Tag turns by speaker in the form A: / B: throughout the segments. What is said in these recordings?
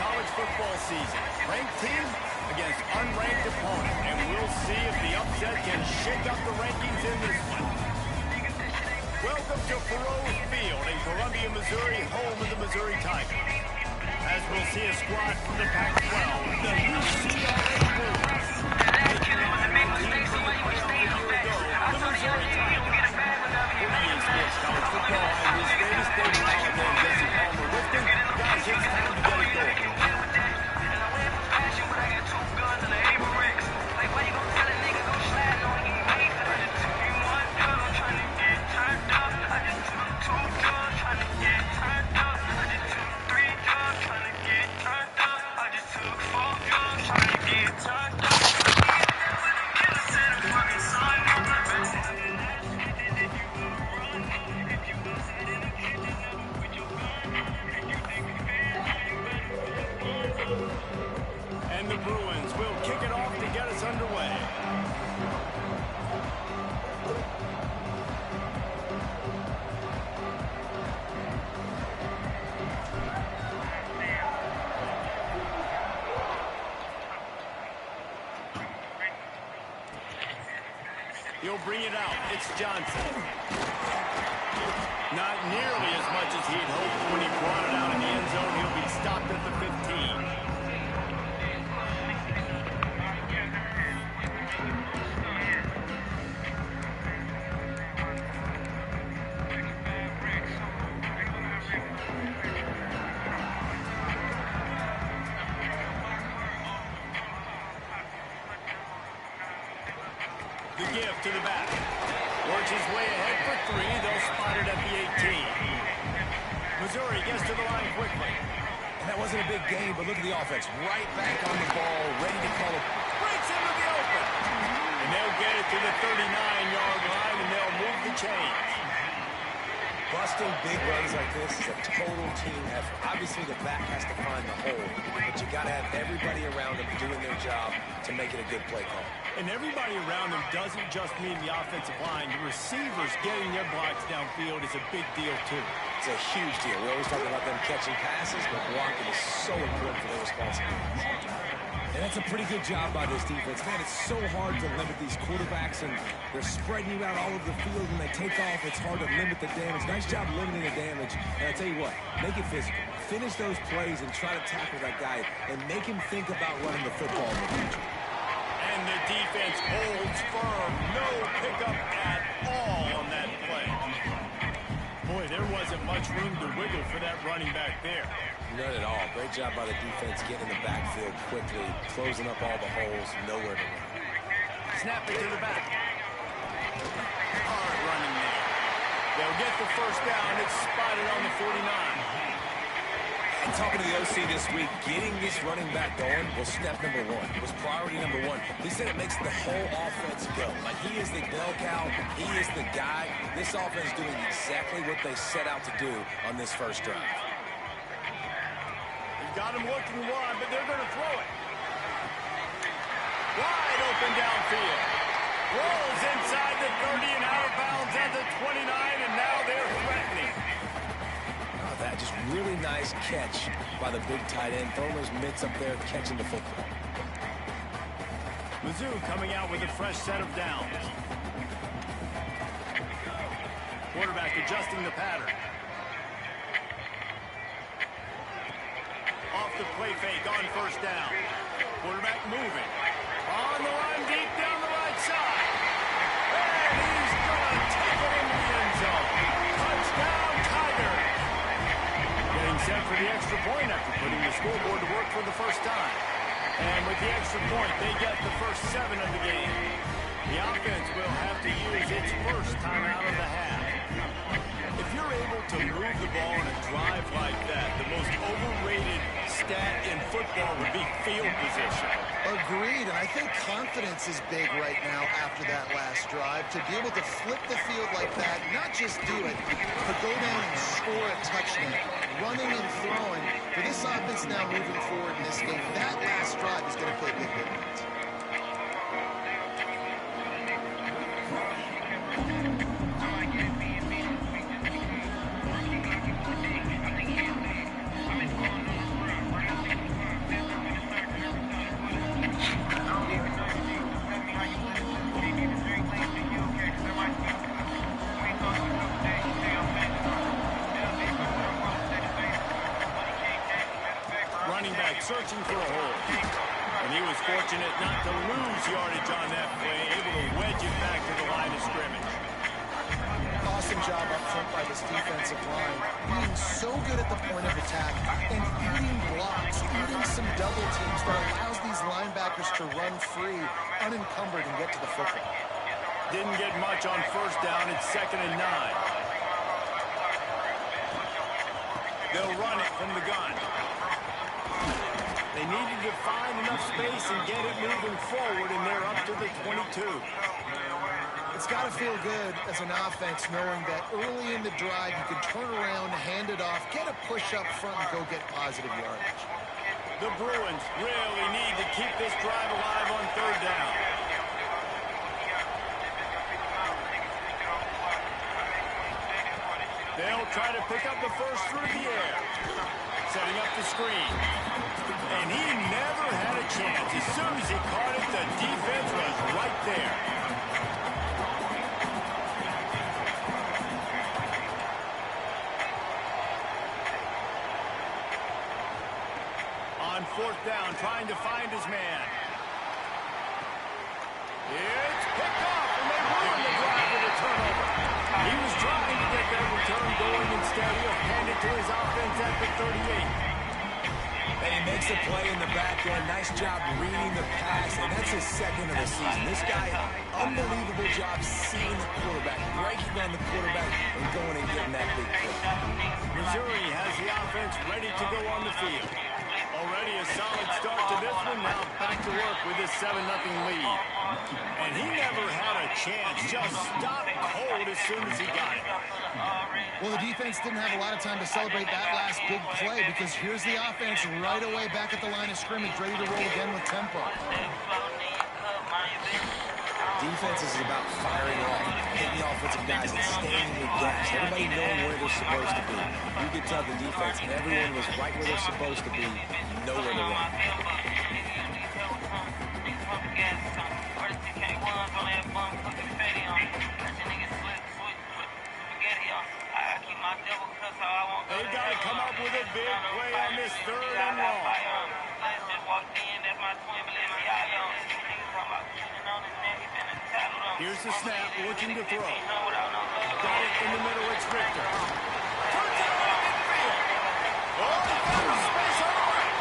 A: college football season. Ranked team against unranked opponent. And we'll see if the upset can shake up the rankings in this one. Welcome to Faroe Field in Columbia, Missouri, home of the Missouri Tigers. As we'll see a squad from the Pac-12, the UCLA Bruins. Taking on the team from the playoff a year ago, the Missouri Tigers. 48 Sports College Football and his greatest day holiday, Jesse Palmer lifting. Guys, it's time to get it going. And the Bruins will kick it off to get us underway. He'll bring it out. It's Johnson. Not nearly as much as he'd hoped when he brought it out in the end zone. He'll be stopped at the 15. The give to the back. Works his way ahead for 3. They'll spot it at the 18. Missouri gets to the line quickly.
B: And that wasn't a big game, but look at the offense. Right back on the ball, ready to call it.
A: Breaks into the open. And they'll get it to the 39-yard line, and they'll move the chains.
B: Busting big runs like this is a total team effort. Obviously, the back has to find the hole, but you got to have everybody around them doing their job to make it a good play call.
A: And everybody around them doesn't just mean the offensive line. The receivers getting their blocks downfield is a big deal, too.
B: It's a huge deal. We always talk about them catching passes, but blocking is so important for their responsibilities. And that's a pretty good job by this defense. Man, it's so hard to limit these quarterbacks, and they're spreading you out all over the field. When they take off, it's hard to limit the damage. Nice job limiting the damage. And I tell you what, make it physical. Finish those plays and try to tackle that guy and make him think about running the football in the future.
A: And the defense holds firm. No pickup at all on that play. Boy, there wasn't much room to wiggle for that running back there.
B: None at all. Great job by the defense getting in the backfield quickly, closing up all the holes, nowhere to run.
A: Snap it to the back. Hard running there. They'll get the first down. It's spotted on the 49.
B: And talking to the OC this week, getting this running back going was step number 1. It was priority number 1. He said it makes the whole offense go. Like, he is the bell cow. He is the guy. This offense is doing exactly what they set out to do on this first drive.
A: Got him looking wide, but they're going to throw it. Wide open downfield. Rolls inside the 30 and out of bounds at the 29, and now they're threatening.
B: Oh, that just really nice catch by the big tight end. Throwing those mitts up there, catching the football.
A: Mizzou coming out with a fresh set of downs. Quarterback adjusting the pattern. Off the play fake on first down. Quarterback moving. On the line deep down the right side. And he's going to take it into the end zone. Touchdown, Tigers. Getting set for the extra point after putting the scoreboard to work for the first time. And with the extra point, they get the first 7 of the game. The offense will have to use its first time out of the half. If you're able to move the ball in a drive like that, the most overrated stat in football would be field position.
C: Agreed, and I think confidence is big right now after that last drive. To be able to flip the field like that, not just do it, but go down and score a touchdown. Running and throwing. For this offense now moving forward in this game, that last drive is going to pay big dividends.
A: searching for a hole. And he was fortunate not to lose yardage on that play, able to wedge it back to the line of scrimmage.
C: Awesome job up front by this defensive line, being so good at the point of attack and eating blocks, eating some double teams that allows these linebackers to run free, unencumbered, and get to the football.
A: Didn't get much on first down. It's 2nd and 9. They'll run it from the gun. They needed to find enough space and get it moving forward, and they're up to the 22.
C: It's got to feel good as an offense knowing that early in the drive you can turn around, hand it off, get a push up front, and go get positive yardage.
A: The Bruins really need to keep this drive alive on 3rd down. They'll try to pick up the first through the air. Setting up the screen. And he never had a chance. As soon as he caught it, the defense was right there. On 4th down, trying to find his man. It's picked off, and they ruin the drive with a turnover. He was trying to get that return going. Instead, he'll hand it to his offense at the 38.
B: And he makes a play in the back end. Nice job reading the pass, and that's his 2nd of the season. This guy, unbelievable job seeing the quarterback, breaking on the quarterback, and going and getting that big play.
A: Missouri has the offense ready to go on the field. Already a solid start to this one. Now back to work with this 7-0 lead. And he never had a chance. Just stopped cold as soon as he got it.
C: Well, the defense didn't have a lot of time to celebrate that last big play because here's the offense right away back at the line of scrimmage, ready to roll again with tempo.
B: Defense is about firing off, hitting the offensive guys and staying in your gas. Everybody knowing where they're supposed to be. You can tell the defense, everyone was right where they're supposed to be, nowhere to run.
A: They got to come up with a big play on this 3rd and long. Here's the snap, looking to throw. Got it in the middle, it's Richter. Turns it around midfield. Oh, he found space on the right.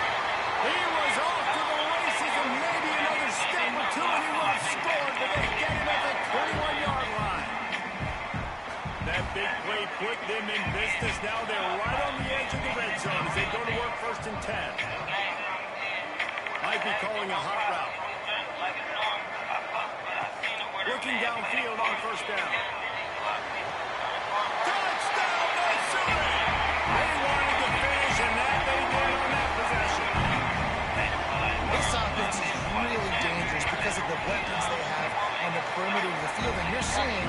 A: He was off to the races, and maybe another step or two, and he would have scored, but they get him at the 21-yard line. That big play put them in business. Now they're right on the edge of the red zone as they go to work 1st and 10. Might be calling a hot route. Looking downfield on 1st down. Touchdown, Missouri! They wanted to finish, and that they did on that possession.
C: This offense is really dangerous because of the weapons they have on the perimeter of the field. And you're seeing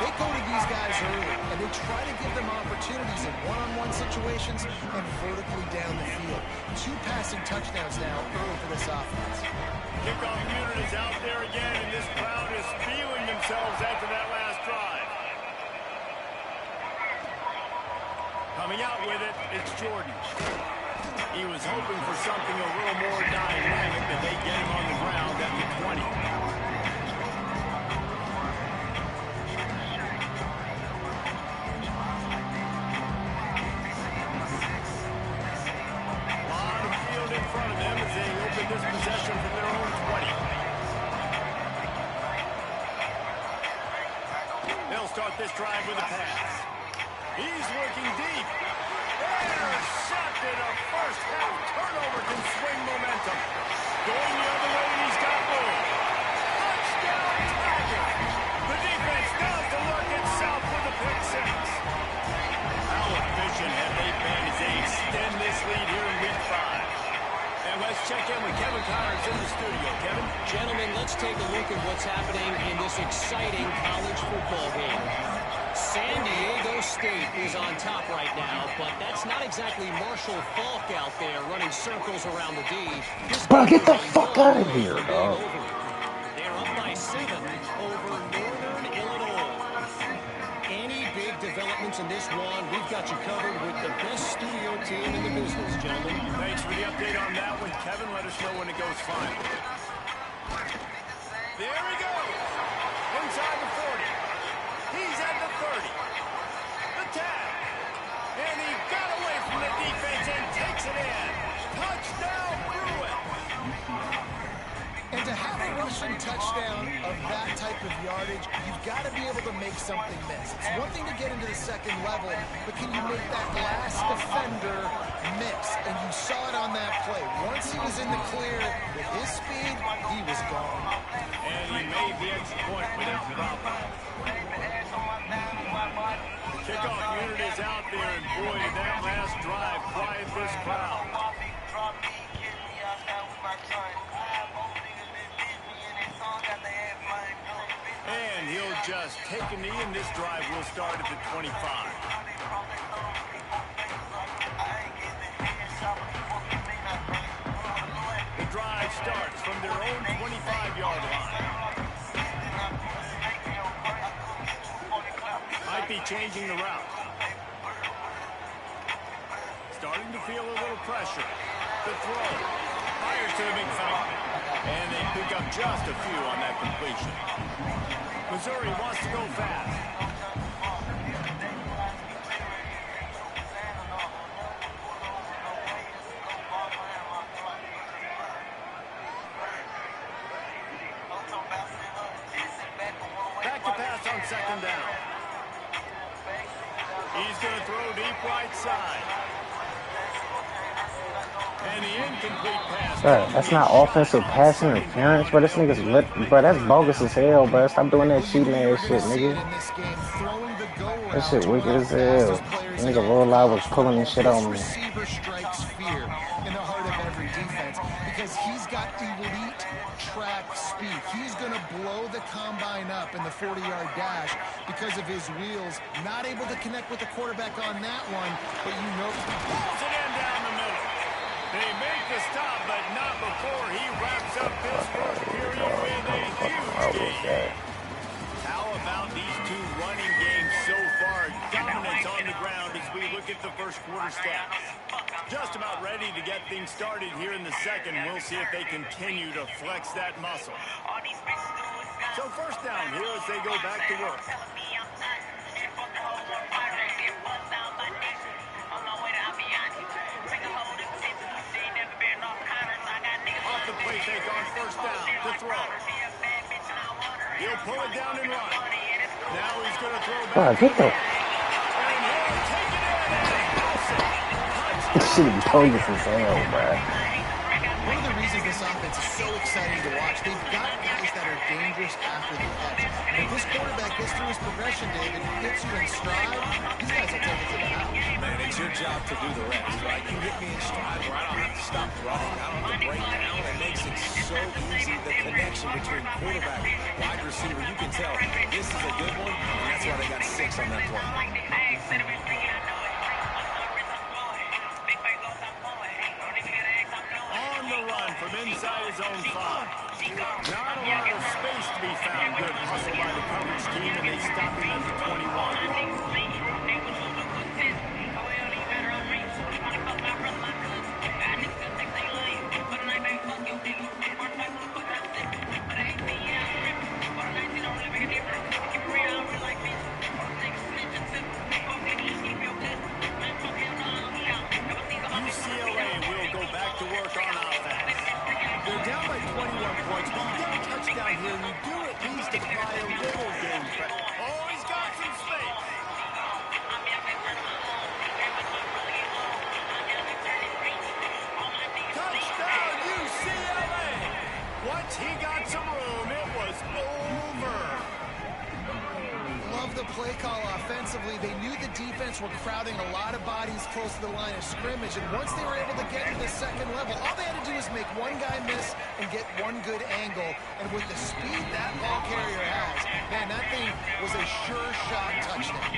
C: they go to these guys early, and they try to give them opportunities in one-on-one situations and vertically down the field. 2 passing touchdowns now early for this offense.
A: Kickoff unit is out there again, and this crowd is feeling themselves after that last drive. Coming out with it, it's Jordan. He was hoping for something a little more dynamic, but they get him on the ground at the 20. A lot of field in front of them as they open this possession from their own 20. They'll start this drive with a pass. He's working deep. Intercepted. A first-half turnover can swing momentum. Going the other way, and he's got room. Touchdown, Tiger. The defense does the work itself with a pick 6. How efficient have they been as they extend this lead here in Week 5? And let's check in with Kevin Connors in the studio. Kevin?
D: Gentlemen, let's take a look at what's happening in this exciting college football game. San Diego State is on top right now, but that's not exactly Marshall Falk out there running circles around the D.
E: Bro, get the fuck out of here, dog.
D: They're up by 7 over Northern Illinois. Any big developments points in this one. We've got you covered with the best studio team in the business, gentlemen.
A: Thanks for the update on that one, Kevin. Let us know when it goes final. There he goes. Inside the 40. He's at the 30. The tag. And he got away from the defense and takes it in. Touchdown, Bruin.
C: And to have a rushing touchdown of that type of yardage, you've got to be able to make something miss. It's one thing to get into the second level, but can you make that last defender miss? And you saw it on that play. Once he was in the clear with his speed, he was gone.
A: And he made the extra point without problem. The kickoff unit is out there, and boy, did that last drive quiet this crowd. And he'll just take a knee, and this drive will start at the 25. The drive starts from their own 25-yard line. Might be changing the route. Starting to feel a little pressure. The throw. Fires to the big fella. And they pick up just a few on that completion. Missouri wants to go fast. Back to pass on second down. He's going to throw deep right side. And the incomplete pass.
E: Bro, that's not offensive pass interference, but this nigga's lit. Bro, that's bogus as hell, bro. Stop doing that cheating ass shit, nigga. That shit wicked as hell. Nigga roll out was pulling this shit on me.
C: Receiver strikes fear in the heart of every defense because he's got elite track speed. He's going to blow the combine up in the 40-yard dash because of his wheels. Not able to connect with the quarterback on that one, but you know.
A: Pulls it in down the middle. They make the stop, but not before he wraps up this first period with a huge game. How about these two running games so far? Dominance on the ground as we look at the first quarter stats. Just about ready to get things started here in the second. We'll see if they continue to flex that muscle. So first down here as they go back to work. Off the play fake on first down to throw. He'll pull it down and run. Now he's going to throw back.
E: Bro, get the...
A: And he'll take it in and pass it.
E: This shit is bogus as hell, bro.
C: One of the reasons this offense is so exciting to watch, they've got guys that are dangerous after the catch. If this quarterback gets through his progression, David, hits you in stride, these guys will take it to the house.
B: Man, it's your job to do the rest, right? You hit me in stride where I don't have to stop running. I don't have to break down. It makes it so easy, the connection between quarterback, wide receiver. You can tell this is a good one, and that's why they got 6 on that play.
A: On the run from inside his own 5. Not a lot of space to be found. Good hustle by the coverage team, and they stop him at the 21. UCLA will go back to work on offense. They're down by 21 points, but you get a touchdown here, and you do at least apply a little game pressure. Oh, he's got some space. Touchdown, UCLA. Once he got some room, it was over.
C: Love the play call offensively. They knew the defense were crowding a lot of bodies close to the line of scrimmage, and once they were able to get to the second level, all they had to do was make one guy miss and get one good angle. And with the speed that ball carrier has, man, that thing was a sure shot touchdown.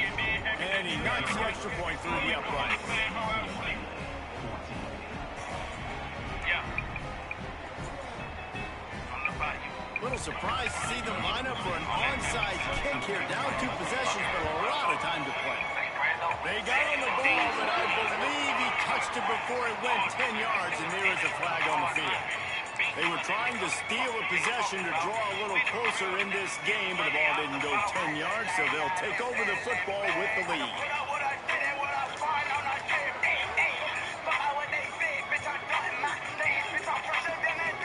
A: And he knocks the extra point through the upright. Little surprised to see them line up for an onside kick here. Down 2 possessions, but a lot of time to play. They got on the ball, but I believe he touched it before it went 10 yards, and there is a flag on the field. They were trying to steal a possession to draw a little closer in this game, but the ball didn't go 10 yards, so they'll take over the football with the lead.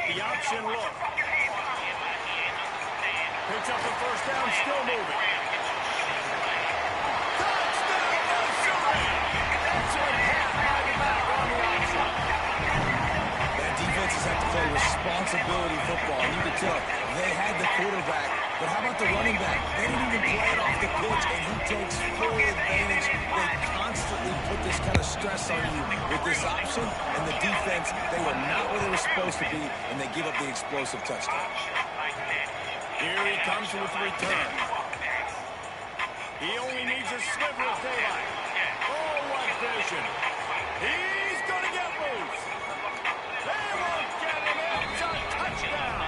A: The option look. Picks up the first down, still moving. Touchdown, Missouri! Excellent pass by the back on the option.
B: That defenses have to play responsibility football. You can tell they had the quarterback, but how about the running back? They didn't even play it off the pitch, and he takes full advantage. They constantly put this kind of stress on you with this option, and the defense, they were not where they were supposed to be, and they give up the explosive touchdown.
A: Here he comes with the return. He only needs a sliver of daylight. Oh, what vision. He's going to get loose. They won't get him. It's a touchdown.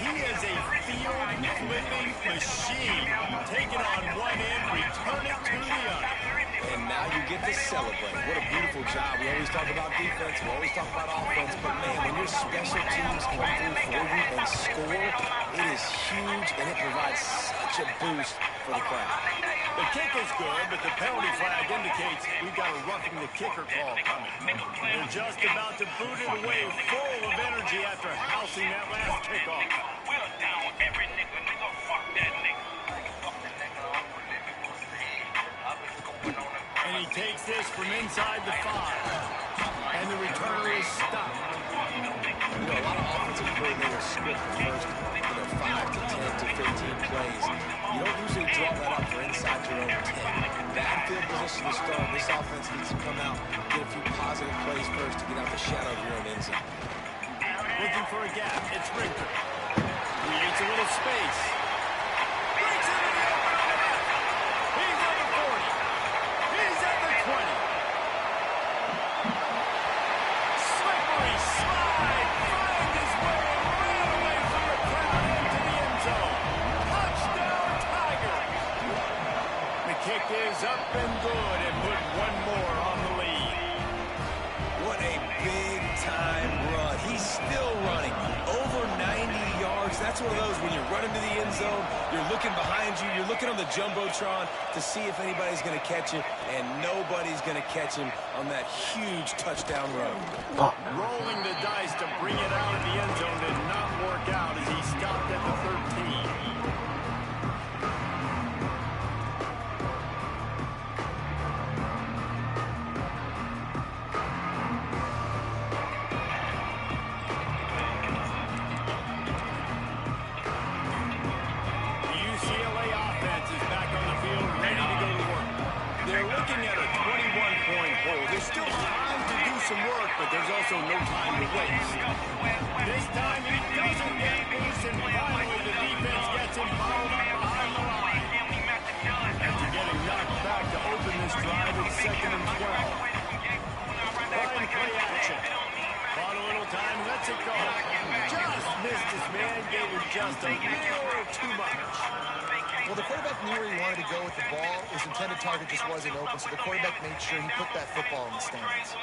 A: He is a field-flipping machine. Taking on one end, returning to the other.
B: And now you get to celebrate. What a beautiful job. We always talk about defense. We always talk about offense. But, man, when your special teams come through for you and score, it is huge, and it provides such a boost for the crowd.
A: The kick is good, but the penalty flag indicates we've got a roughing the kicker call coming. They're just about to boot it away, full of energy after housing that last kickoff. And he takes this from inside the 5. And the returner is stopped.
B: You know, a lot of offensive coordinators script the first 5 to 10 to 15 plays. You don't usually draw that up for inside your own 10. Bad field position to start. This offense needs to come out, get a few positive plays first to get out the shadow of your own end zone.
A: Looking for a gap. It's Richter. Creates a little space. Breaks into the open on the left. He's at the 40. He's at the 20. Slippery slide. Finds his way and ran away from the crowd into the end zone. Touchdown, Tigers. The kick is up and good and put one more on the lead.
B: What a big-time run. He's still running. Over 90 yards. That's one of those when you're running to the end zone, you're looking behind you, you're looking on the Jumbotron to see if anybody's going to catch him, and nobody's going to catch him on that huge touchdown run.
A: Rolling the dice to bring it out of the end zone did not work out as he stopped at the 13. But there's also no time to waste. This time he doesn't get loose, and finally the defense gets him fouled up behind the line. After getting knocked back to open this drive, it's 2nd and 12. Line play action. Bought a little time, lets it go. Just missed his man, gave him just a little too much.
C: Well, the quarterback knew where he wanted to go with the ball. His intended target just wasn't open, so the quarterback made sure he put that football in the stands.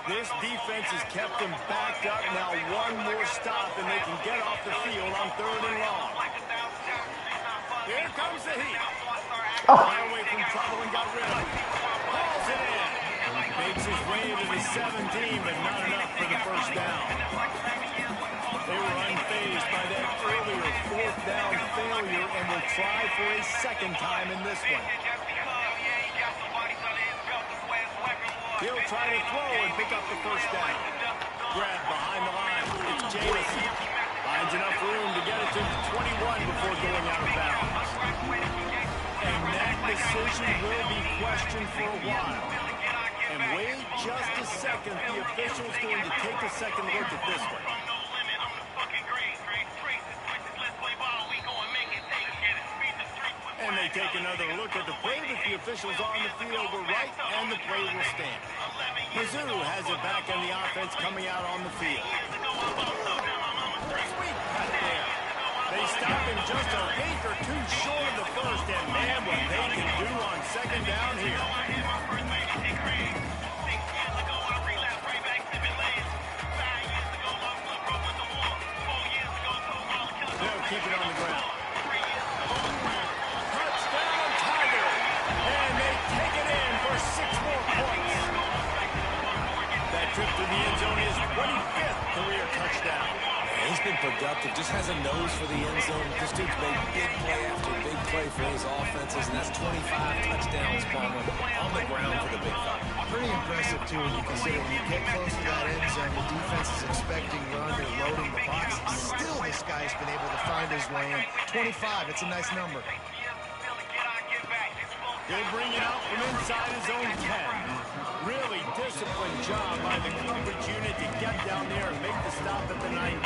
A: This defense has kept them backed up. Now one more stop, and they can get off the field on 3rd and long. Here comes the heat. Got away from trouble and got rid of it. Hauls it in. Makes his way to the 17, but not enough for the first down. They were unfazed by that earlier 4th down failure and will try for a second time in this one. He'll try to throw and pick up the first down. Grab behind the line. It's Jamison. Finds enough room to get it to the 21 before going out of bounds. And that decision will be questioned for a while. And wait just a second. The official's going to take a second look at this one. And they take another look at the play, but the officials on the field were right, and the play will stand. Mizzou has it back in the offense coming out on the field. Sweet cut there. They stop it him just a week or two short of the first, and man, what they can do on second down here. They'll keep it on the ground. Touchdown, Tigers! And they take it in for 6 more points. That trip to the end zone is 25th career touchdown.
B: He's been productive, just has a nose for the end zone. This dude's made big play after big play for his offenses, and that's 25 touchdowns, Palmer, on the ground for the big fella.
C: Pretty impressive, too, when you consider when you get close to that end zone, the defense is expecting run, they're loading the box. Still, this guy's been able to find his way in. 25, it's a nice number.
A: They bring it out from inside his own 10. Really disciplined job by the coverage unit to get down there and make the stop at the 19.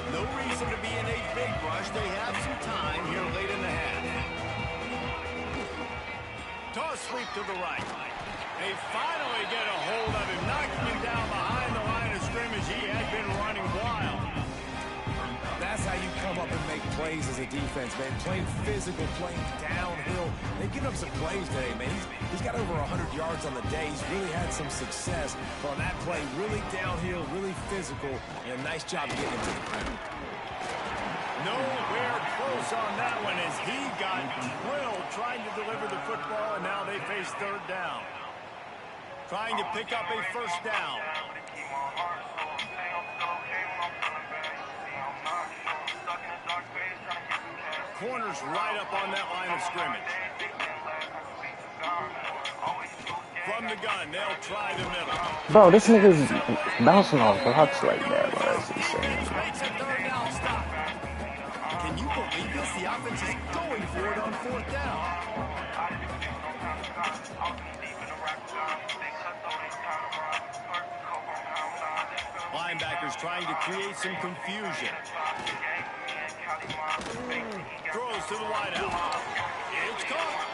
A: No reason to be in a big rush. They have some time here late in the half. Toss sweep to the right. They finally get a hold of him, knocking him down behind the line of scrimmage. He had been running wild.
B: That's how you come up and make plays as a defense, man. Playing physical, playing downhill. They've given up some plays today, man. He's got over 100 yards on the day. He's really had some success. But on that play, really downhill, really physical, and a nice job getting him to the ground.
A: Nowhere close on that one as he got drilled trying to deliver the football, and now they face third down. Trying to pick up a first down. Corners right up on that line of scrimmage. From the gun, they'll try the middle.
E: Bro, this nigga's bouncing off blocks like that, bro. That's insane.
A: Makes a third down stop. Can you believe this? The offense is going for it on fourth down. Linebackers trying to create some confusion. Throws to the wideout. It's caught.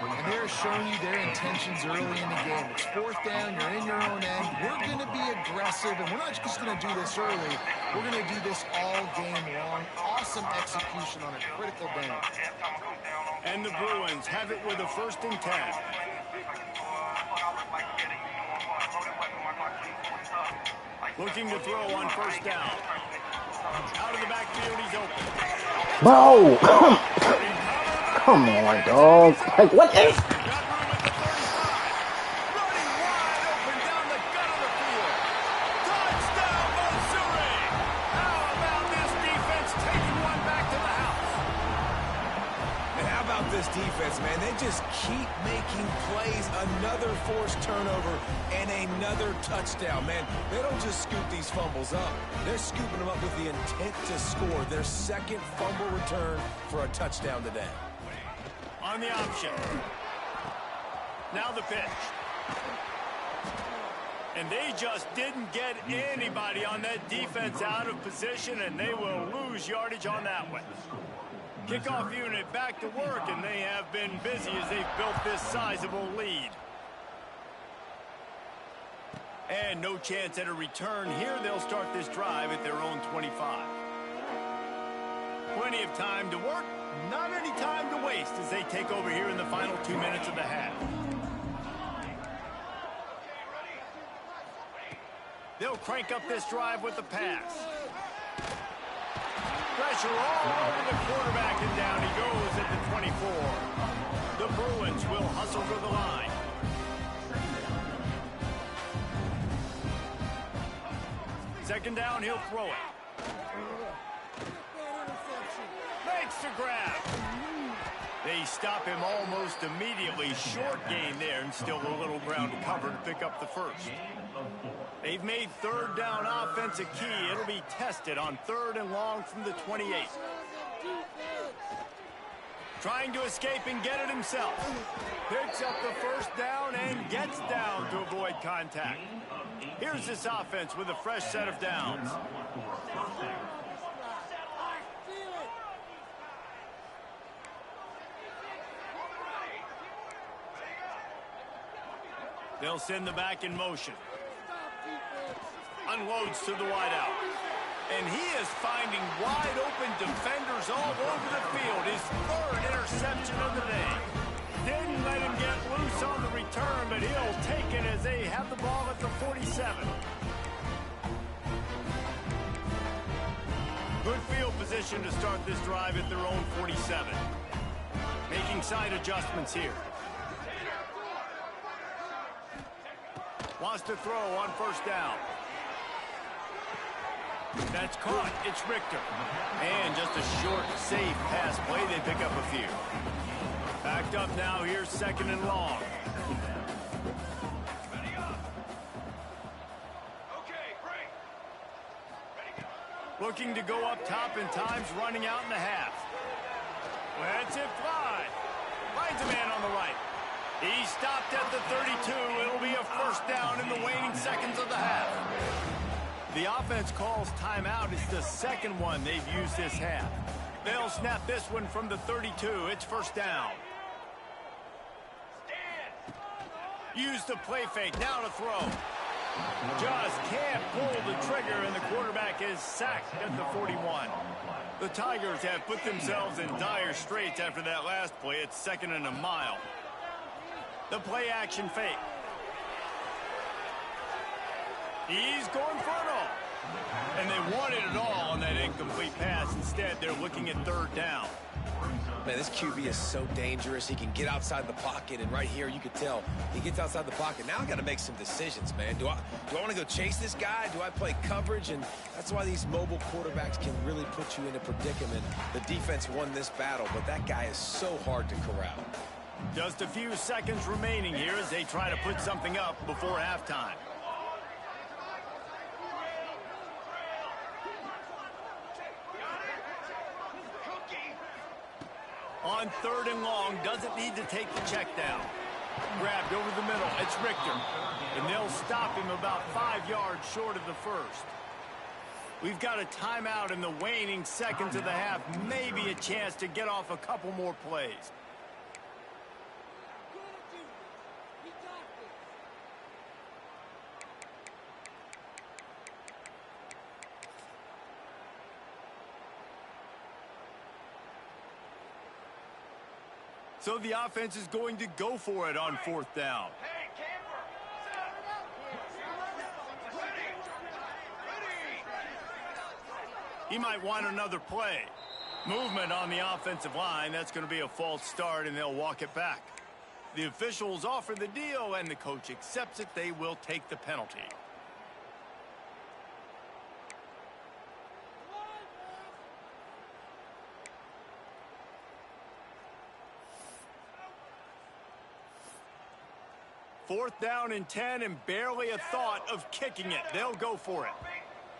C: And they're showing you their intentions early in the game. It's fourth down, you're in your own end. We're going to be aggressive, and we're not just going to do this early. We're going to do this all game long. Awesome execution on a critical down.
A: And the Bruins have it with a 1st and 10. Looking to throw on first down. Out of the backfield, he's open.
E: Bro, come on, dog. Like, what is?
A: Got room at the 35. Running wide open down the gut of the field. Touchdown, Missouri. How about this defense taking one back to the house?
B: And how about this defense, man? They just keep making plays. Another forced turnover and another touchdown, man. They don't just scoop these fumbles up. They're scooping them up with the intent to score. Their 2nd fumble return for a touchdown today.
A: On the option. Now the pitch. And they just didn't get anybody on that defense out of position, and they will lose yardage on that one. Kickoff unit back to work, and they have been busy as they've built this sizable lead. And no chance at a return here. They'll start this drive at their own 25. Plenty of time to work. Not any time to waste as they take over here in the final 2 minutes of the half. They'll crank up this drive with the pass. Pressure all over the quarterback, and down he goes at the 24. The Bruins will hustle for the line. Second down, he'll throw it. Makes the grab. They stop him almost immediately. Short gain there, and still a little ground to cover to pick up the first. They've made third down offense a key. It'll be tested on 3rd and long from the 28. Trying to escape and get it himself. Picks up the first down and gets down to avoid contact. Here's this offense with a fresh set of downs. They'll send the back in motion. Unloads to the wideout. And he is finding wide-open defenders all over the field. His third interception of the day. Didn't let him get loose on the return, but he'll take it as they have the ball at the 47. Good field position to start this drive at their own 47. Making side adjustments here. Wants to throw on first down. That's caught. It's Richter. And just a short, safe pass play. They pick up a few. Backed up now. Here's second and long. Looking to go up top in times, running out in the half. Lets it fly. Finds a man on the right. He stopped at the 32. It'll be a first down in the waning seconds of the half. The offense calls timeout. It's the second one they've used this half. They'll snap this one from the 32. It's first down. Use the play fake. Now to throw. Just can't pull the trigger, and the quarterback is sacked at the 41. The Tigers have put themselves in dire straits after that last play. It's second and a mile. The play action fake. He's going for it all. And they wanted it all on that incomplete pass. Instead, they're looking at third down.
B: Man, this QB is so dangerous. He can get outside the pocket, and right here you could tell he gets outside the pocket. Now I got to make some decisions, man. Do I want to go chase this guy? Do I play coverage? And that's why these mobile quarterbacks can really put you in a predicament. The defense won this battle, but that guy is so hard to corral.
A: Just a few seconds remaining here as they try to put something up before halftime. On third and long, doesn't need to take the check down. Grabbed over the middle, it's Richter. And they'll stop him about 5 yards short of the first. We've got a timeout in the waning seconds of the half. Maybe a chance to get off a couple more plays. So the offense is going to go for it on fourth down. He might want another play. Movement on the offensive line. That's going to be a false start, and they'll walk it back. The officials offer the deal, and the coach accepts it. They will take the penalty. Fourth down and 10, and barely a thought of kicking it. They'll go for it.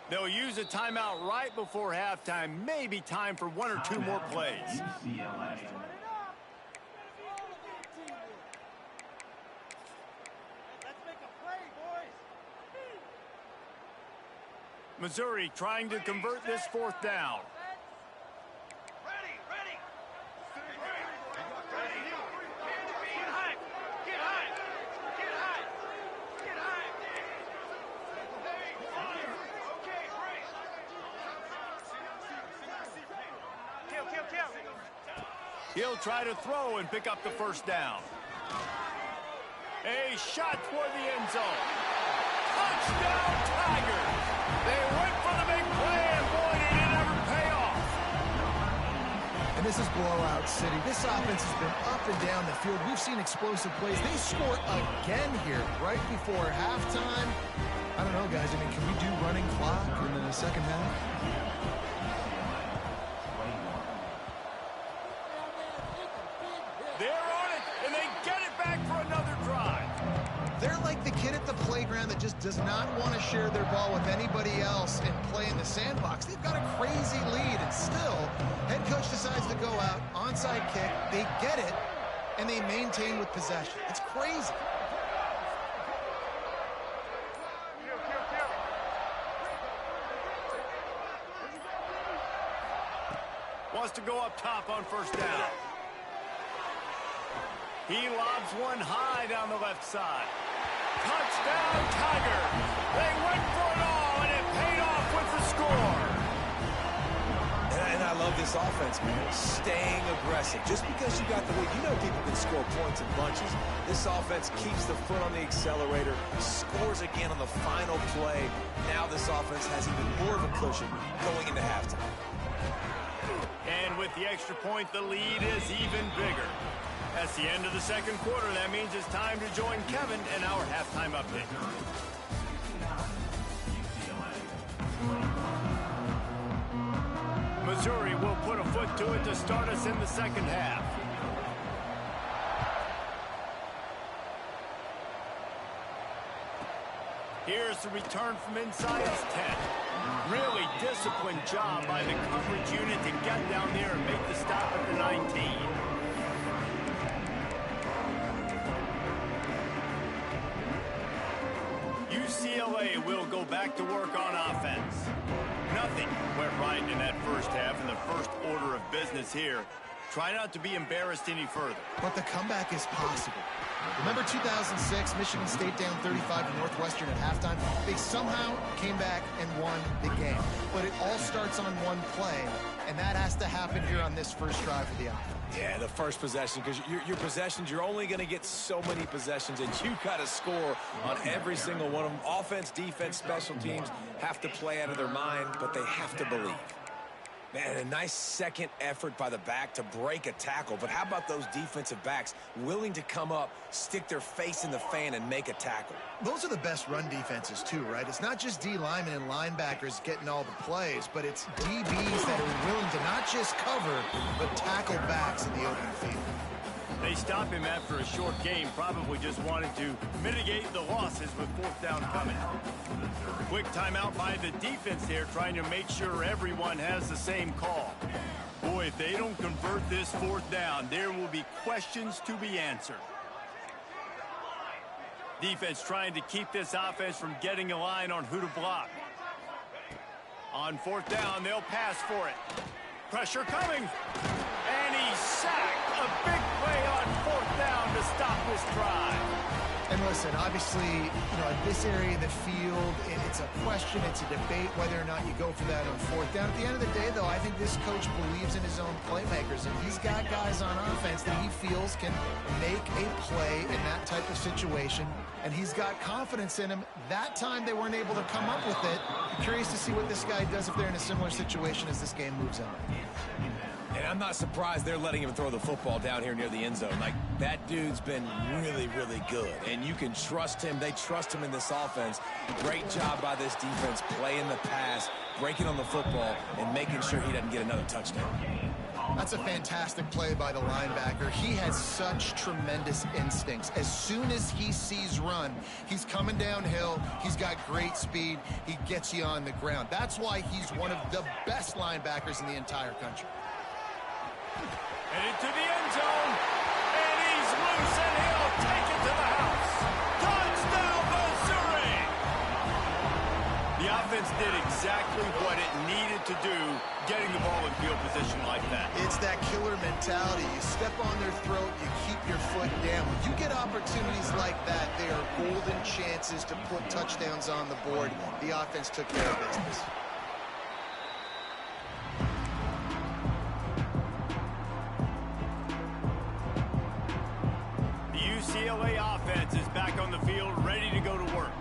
A: They'll use a timeout right before halftime. Maybe time for one or two more plays. Missouri trying to convert this fourth down. He'll try to throw and pick up the first down. A shot toward the end zone. Touchdown, Tigers! They went for the big play, and boy, did it ever pay off.
C: And this is blowout city. This offense has been up and down the field. We've seen explosive plays. They score again here right before halftime. I don't know, guys. I mean, can we do running clock in the second half? That just does not want to share their ball with anybody else and play in the sandbox. They've got a crazy lead, and still, head coach decides to go out, onside kick, they get it, and they maintain with possession. It's crazy.
A: Wants to go up top on first down. He lobs one high down the left side. Touchdown, Tigers! They went for it all, and it paid off with the score.
B: I love this offense, man. Staying aggressive. Just because you got the lead, you know people can score points in bunches. This offense keeps the foot on the accelerator, scores again on the final play. Now this offense has even more of a cushion going into halftime.
A: And with the extra point, the lead is even bigger. That's the end of the second quarter. That means it's time to join Kevin in our halftime update. Missouri will put a foot to it to start us in the second half. Here's the return from inside his 10. Really disciplined job by the coverage unit to get down there and make the stop at the 19. UCLA will go back to work on offense. Nothing went right in that first half, in the first order of business here. Try not to be embarrassed any further.
C: But the comeback is possible. Remember 2006, Michigan State down 35 to Northwestern at halftime? They somehow came back and won the game. But it all starts on one play, and that has to happen here on this first drive for the offense.
B: Yeah, the first possession, because your possessions, you're only going to get so many possessions, and you got to score on every single one of them. Offense, defense, special teams have to play out of their mind, but they have to believe. Man, a nice second effort by the back to break a tackle. But how about those defensive backs willing to come up, stick their face in the fan, and make a tackle?
C: Those are the best run defenses, too, right? It's not just D linemen and linebackers getting all the plays, but it's DBs that are willing to not just cover, but tackle backs in the open field.
A: They stop him after a short game, probably just wanted to mitigate the losses with fourth down coming. Quick timeout by the defense here, trying to make sure everyone has the same call. Boy, if they don't convert this fourth down, there will be questions to be answered. Defense trying to keep this offense from getting a line on who to block. On fourth down, they'll pass for it. Pressure coming. And he's sacked. A big play on fourth down to stop this drive.
C: And listen, obviously, at this area of the field, it's a question, it's a debate whether or not you go for that on fourth down. At the end of the day, though, I think this coach believes in his own playmakers, and he's got guys on offense that he feels can make a play in that type of situation, and he's got confidence in him. That time they weren't able to come up with it. I'm curious to see what this guy does if they're in a similar situation as this game moves on.
B: And I'm not surprised they're letting him throw the football down here near the end zone. Like, that dude's been really, really good. And you can trust him. They trust him in this offense. Great job by this defense playing the pass, breaking on the football, and making sure he doesn't get another touchdown.
C: That's a fantastic play by the linebacker. He has such tremendous instincts. As soon as he sees run, he's coming downhill. He's got great speed. He gets you on the ground. That's why he's one of the best linebackers in the entire country.
A: And into the end zone. And he's loose, and he'll take it to the house. Touchdown, Missouri! The offense did exactly what it needed to do, getting the ball in field position like that.
C: It's that killer mentality. You step on their throat, you keep your foot down. When you get opportunities like that, they are golden chances to put touchdowns on the board. The offense took care of business.
A: UCLA offense is back on the field, ready to go to work.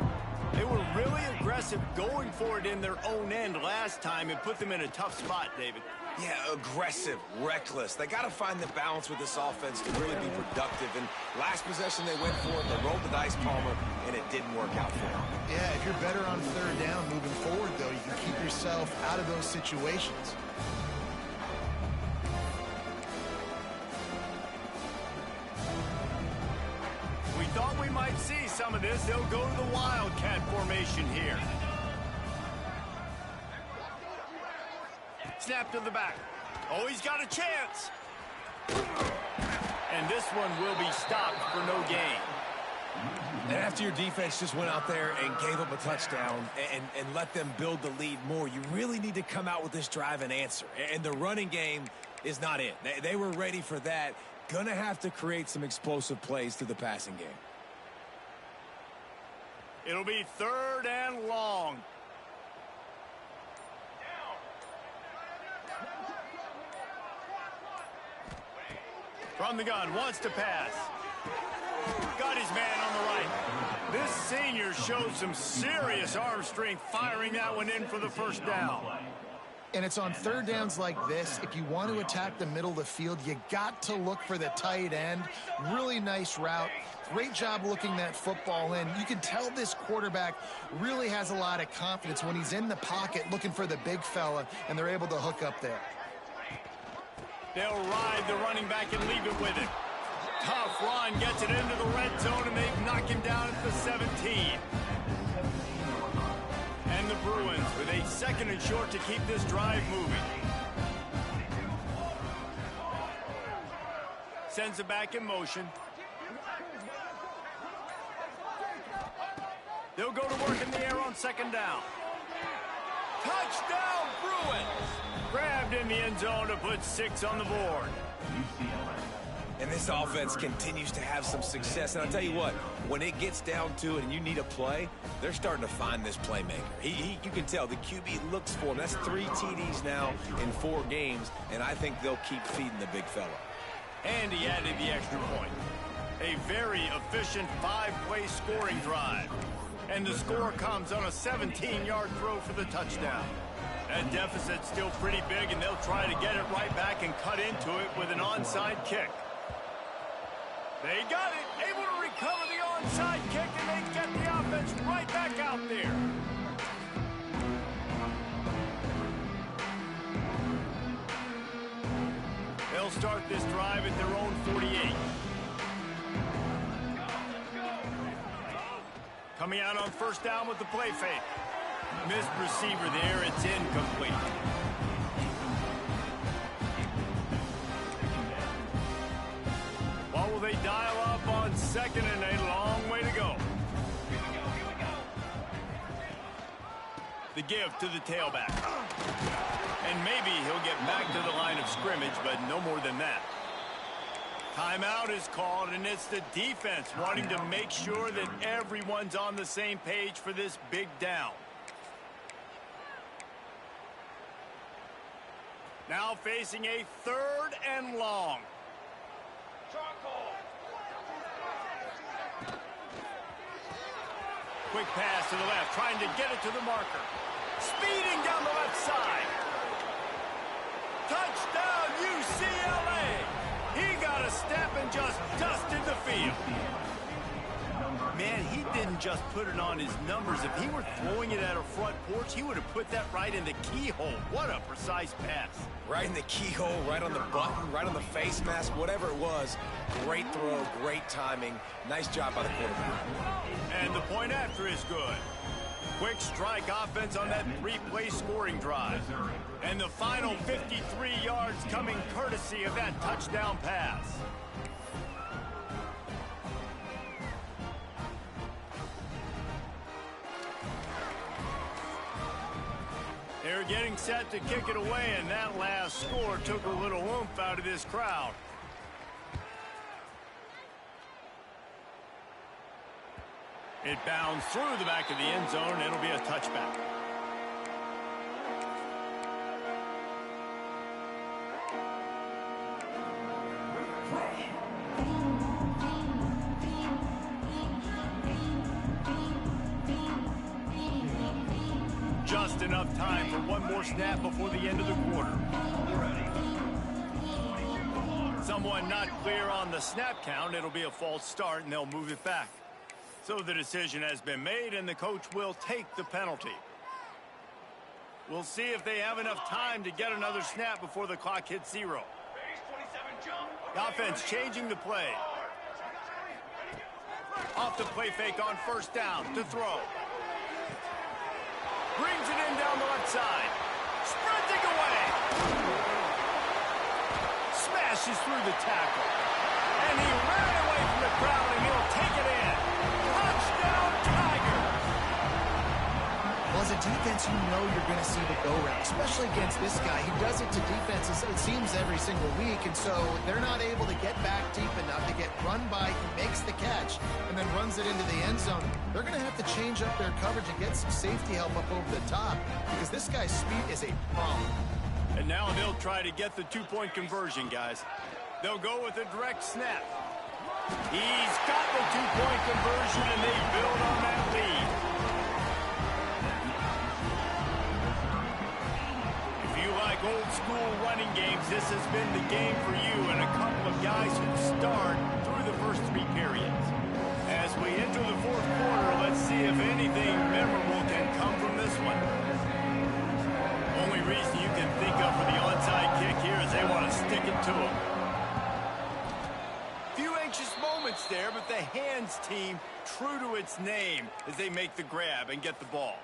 A: They were really aggressive going for it in their own end last time and put them in a tough spot, David.
B: Yeah, aggressive, reckless. They got to find the balance with this offense to really be productive. And last possession they went for it, they rolled the dice, Palmer, and it didn't work out for them.
C: Yeah, if you're better on third down moving forward, though, you can keep yourself out of those situations.
A: We thought we might see some of this. They'll go to the Wildcat formation here. Snap to the back. Oh, he's got a chance. And this one will be stopped for no gain.
B: And after your defense just went out there and gave up a touchdown and let them build the lead more, you really need to come out with this drive and answer. And the running game is not it. They were ready for that. Gonna have to create some explosive plays through the passing game.
A: It'll be third and long. From the gun, wants to pass. Got his man on the right. This senior shows some serious arm strength firing that one in for the first down.
C: And it's on third downs like this. If you want to attack the middle of the field, you got to look for the tight end. Really nice route. Great job looking that football in. You can tell this quarterback really has a lot of confidence when he's in the pocket looking for the big fella, and they're able to hook up there.
A: They'll ride the running back and leave it with him. Tough run, gets it into the red zone, and they knock him down at the 17. And the Bruins with a second and short to keep this drive moving. Sends it back in motion. They'll go to work in the air on second down. Touchdown, Bruins! Grabbed in the end zone to put 6 on the board.
B: And this offense continues to have some success. And I'll tell you what, when it gets down to it and you need a play, they're starting to find this playmaker. You can tell the QB looks for him. That's 3 TDs now in 4 games, and I think they'll keep feeding the big fella.
A: And he added the extra point. A very efficient 5-play scoring drive. And the score comes on a 17-yard throw for the touchdown. That deficit's still pretty big, and they'll try to get it right back and cut into it with an onside kick. They got it, able to recover the onside kick, and they get the offense right back out there. They'll start this drive at their own 48. Coming out on first down with the play fake. Missed receiver there, it's incomplete. What will they dial up on second and a long way to go? The give to the tailback. And maybe he'll get back to the line of scrimmage, but no more than that. Timeout is called, and it's the defense wanting to make sure that everyone's on the same page for this big down. Now facing a 3rd and long. Quick pass to the left, trying to get it to the marker. Speeding down the left side. Touchdown, UCLA! He got a step and just dusted the field. Man, he didn't just put it on his numbers. If he were throwing it at a front porch, he would have put that right in the keyhole. What a precise pass.
B: Right in the keyhole, right on the button, right on the face mask, whatever it was. Great throw, great timing. Nice job by the quarterback.
A: And the point after is good. Quick strike offense on that 3-play scoring drive. And the final 53 yards coming courtesy of that touchdown pass. They're getting set to kick it away, and that last score took a little oomph out of this crowd. It bounds through the back of the end zone, and it'll be a touchback. Just enough time for one more snap before the end of the quarter. Someone not clear on the snap count. It'll be a false start, and they'll move it back. So the decision has been made, and the coach will take the penalty. We'll see if they have enough time to get another snap before the clock hits 0. The offense changing the play. Off the play fake on first down to throw. Brings it in down the left side. Sprinting away. Smashes through the tackle. And he ran away from the crowd, and he'll take it in. Touchdown, Tigers!
C: Well, as a defense, you know you're going to see the go-round, especially against this guy. He does it to defenses, it seems, every single week, and so they're not able to get back deep enough to get run by. He makes the catch and then runs it into the end zone. They're going to have to change up their coverage and get some safety help up over the top because this guy's speed is a problem.
A: And now they'll try to get the 2-point conversion, guys. They'll go with a direct snap. He's got the two-point conversion, and they build on that lead. If you like old-school running games, this has been the game for you, and a couple of guys who start through the first three periods. As we enter the fourth quarter, let's see if anything memorable can come from this one. Only reason you can think of for the onside kick here is they want to stick it to him. Few anxious moments there, but the hands team true to its name as they make the grab and get the ball.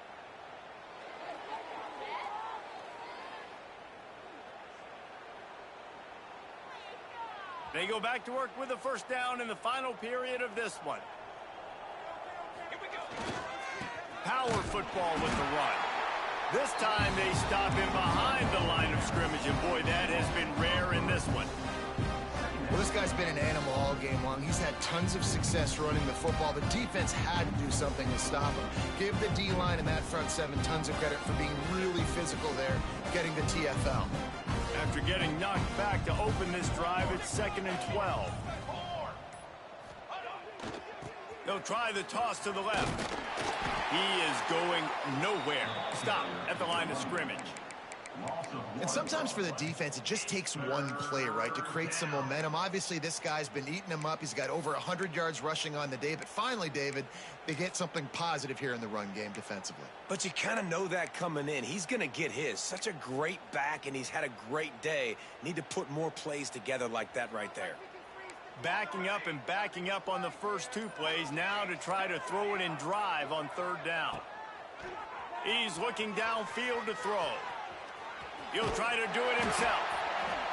A: They go back to work with a first down in the final period of this one. Power football with the run. This time they stop him behind the line of scrimmage, and boy, that has been rare in this one.
C: Well, this guy's been an animal all game long. He's had tons of success running the football. The defense had to do something to stop him. Give the D-line and that front seven tons of credit for being really physical there, getting the TFL.
A: After getting knocked back to open this drive, it's 2nd and 12. They'll try the toss to the left. He is going nowhere. Stop at the line of scrimmage.
C: And sometimes for the defense, it just takes one play, right, to create some momentum. Obviously, this guy's been eating him up. He's got over 100 yards rushing on the day. But finally, David, they get something positive here in the run game defensively.
B: But you kind of know that coming in. He's going to get his. Such a great back, and he's had a great day. Need to put more plays together like that right there.
A: Backing up and backing up on the first two plays, now to try to throw it in drive on third down. He's looking downfield to throw. He'll try to do it himself.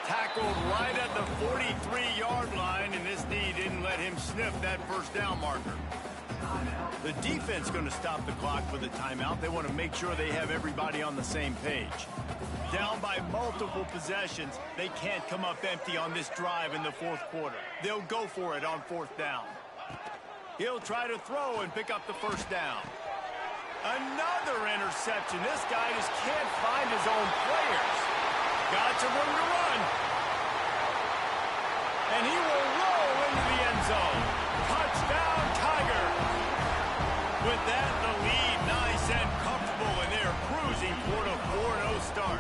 A: Tackled right at the 43-yard line, and this knee didn't let him sniff that first down marker. The defense going to stop the clock with a timeout. They want to make sure they have everybody on the same page. Down by multiple possessions, they can't come up empty on this drive in the fourth quarter. They'll go for it on fourth down. He'll try to throw and pick up the first down. Another interception. This guy just can't find his own players. Got some room to run. And he will roll into the end zone. Touchdown, Tiger. With that, the lead nice and comfortable, and they're cruising toward a 4-0 start.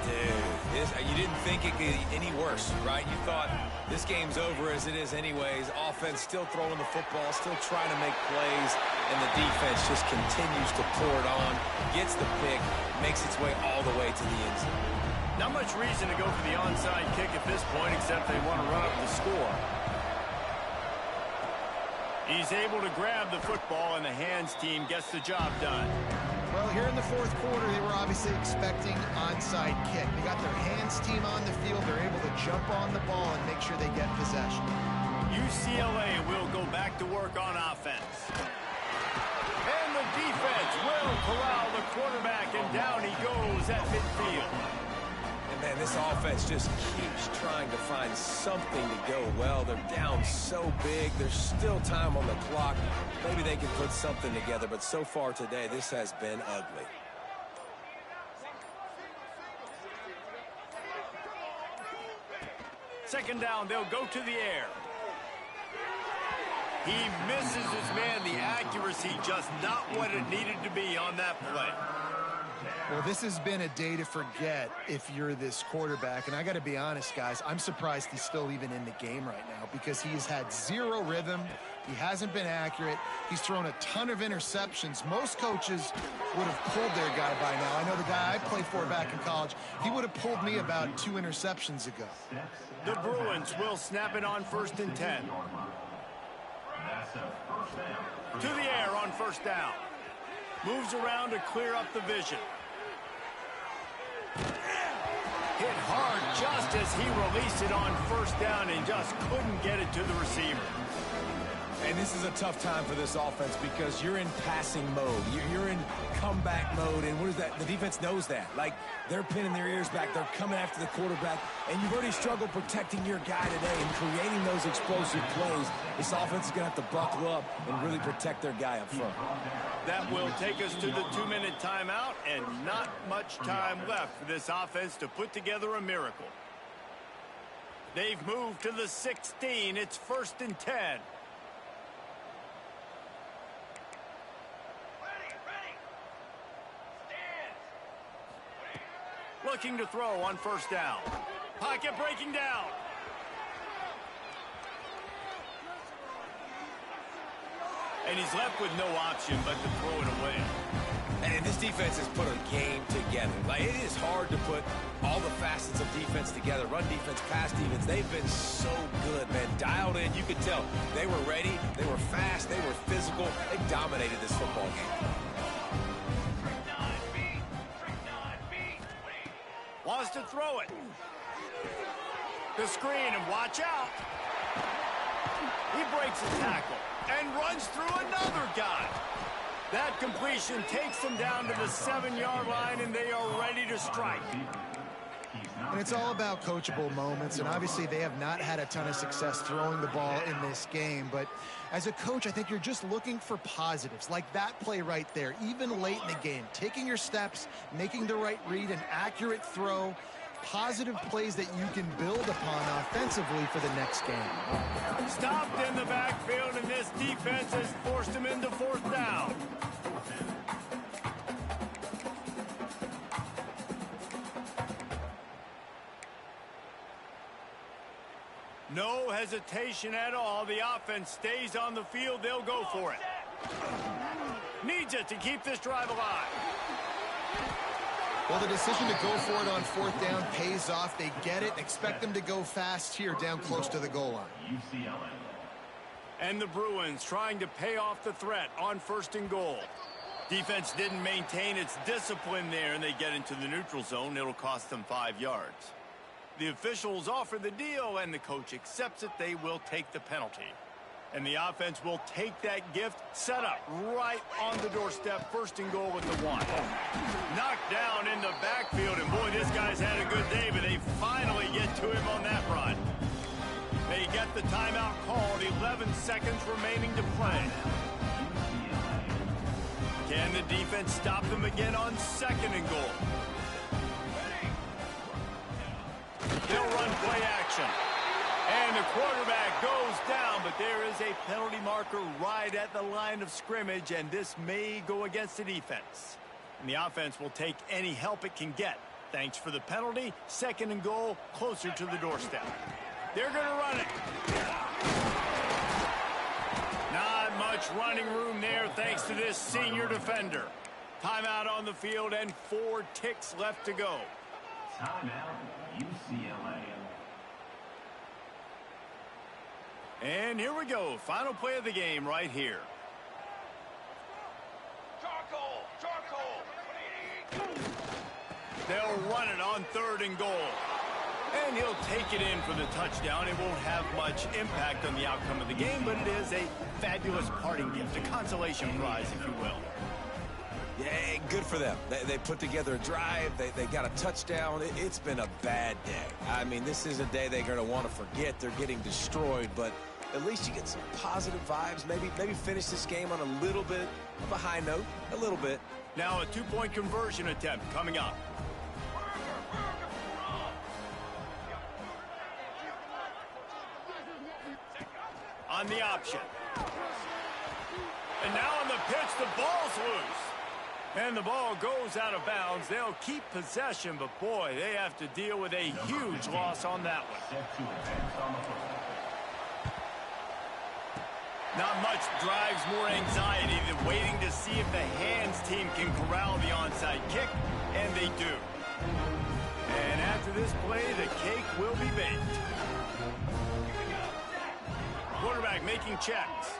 B: Dude, you didn't think it could get any worse, right? You thought this game's over as it is anyways. Offense still throwing the football, still trying to make plays, and the defense just continues to pour it on, gets the pick, makes its way all the way to the end zone.
A: Not much reason to go for the onside kick at this point, except they want to run up the score. He's able to grab the football, and the hands team gets the job done.
C: Well, here in the fourth quarter, they were obviously expecting onside kick. They got their hands team on the field. They're able to jump on the ball and make sure they get possession.
A: UCLA will go back to work on offense. And the defense will corral the quarterback, and down he goes at midfield.
B: And man, this offense just keeps trying to find something to go well. They're down so big. There's still time on the clock. Maybe they can put something together, but so far today, this has been ugly.
A: Second down, they'll go to the air. He misses his man. The accuracy just not what it needed to be on that play.
C: Well, this has been a day to forget if you're this quarterback. And I got to be honest, guys, I'm surprised he's still even in the game right now because he has had zero rhythm. He hasn't been accurate. He's thrown a ton of interceptions. Most coaches would have pulled their guy by now. I know the guy I played for back in college, he would have pulled me about 2 interceptions ago.
A: The Bruins will snap it on 1st and 10. To the air on first down. Moves around to clear up the vision. Hit hard just as he released it on first down and just couldn't get it to the receiver.
B: And this is a tough time for this offense because you're in passing mode. You're in comeback mode, and what is that? The defense knows that. Like, they're pinning their ears back. They're coming after the quarterback, and you've already struggled protecting your guy today and creating those explosive plays. This offense is going to have to buckle up and really protect their guy up front.
A: That will take us to the 2-minute timeout, and not much time left for this offense to put together a miracle. They've moved to the 16. It's 1st and 10. Looking to throw on 1st down. Pocket breaking down. And he's left with no option but to throw it away.
B: And this defense has put a game together. Like, it is hard to put all the facets of defense together. Run defense, pass defense. They've been so good, man. Dialed in. You could tell they were ready. They were fast. They were physical. They dominated this football game.
A: Wants to throw it. The screen, and watch out. He breaks a tackle and runs through another guy. That completion takes them down to the 7-yard line, and they are ready to strike.
C: And it's all about coachable moments, and obviously they have not had a ton of success throwing the ball in this game. But as a coach, I think you're just looking for positives, like that play right there, even late in the game. Taking your steps, making the right read, an accurate throw, positive plays that you can build upon offensively for the next game.
A: Stopped in the backfield, and this defense has forced him into 4th down. No hesitation at all. The offense stays on the field. They'll go for it. Needs it to keep this drive alive.
C: Well, the decision to go for it on 4th down pays off. They get it. Expect them to go fast here down close to the goal line.
A: And the Bruins trying to pay off the threat on 1st and goal. Defense didn't maintain its discipline there, and they get into the neutral zone. It'll cost them 5 yards. The officials offer the deal, and the coach accepts it. They will take the penalty. And the offense will take that gift, set up right on the doorstep, 1st and goal with the 1. Knocked down in the backfield, and boy, this guy's had a good day, but they finally get to him on that run. They get the timeout called, 11 seconds remaining to play. Can the defense stop them again on 2nd and goal? They'll run play action. And the quarterback goes down, but there is a penalty marker right at the line of scrimmage, and this may go against the defense. And the offense will take any help it can get. Thanks for the penalty. 2nd and goal, closer to the doorstep. They're going to run it. Not much running room there thanks to this senior defender. Timeout on the field and 4 ticks left to go.
F: Timeout, UCLA.
A: And here we go. Final play of the game right here. They'll run it on 3rd and goal. And he'll take it in for the touchdown. It won't have much impact on the outcome of the game, but it is a fabulous parting gift, a consolation prize, if you will.
B: Yeah, good for them. They put together a drive. They got a touchdown. It's been a bad day. I mean, this is a day they're going to want to forget. They're getting destroyed, but at least you get some positive vibes. Maybe finish this game on a little bit of a high note, a little bit.
A: Now a 2-point conversion attempt coming up. On the option. And now on the pitch, the ball's loose. And the ball goes out of bounds. They'll keep possession, but boy, they have to deal with a huge loss on that one. Not much drives more anxiety than waiting to see if the hands team can corral the onside kick, and they do. And after this play, the cake will be baked. Quarterback making checks.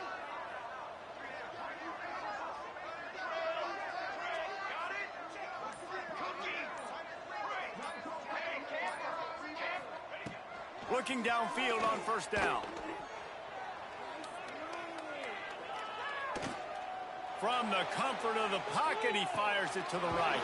A: Looking downfield on 1st down. From the comfort of the pocket, he fires it to the right.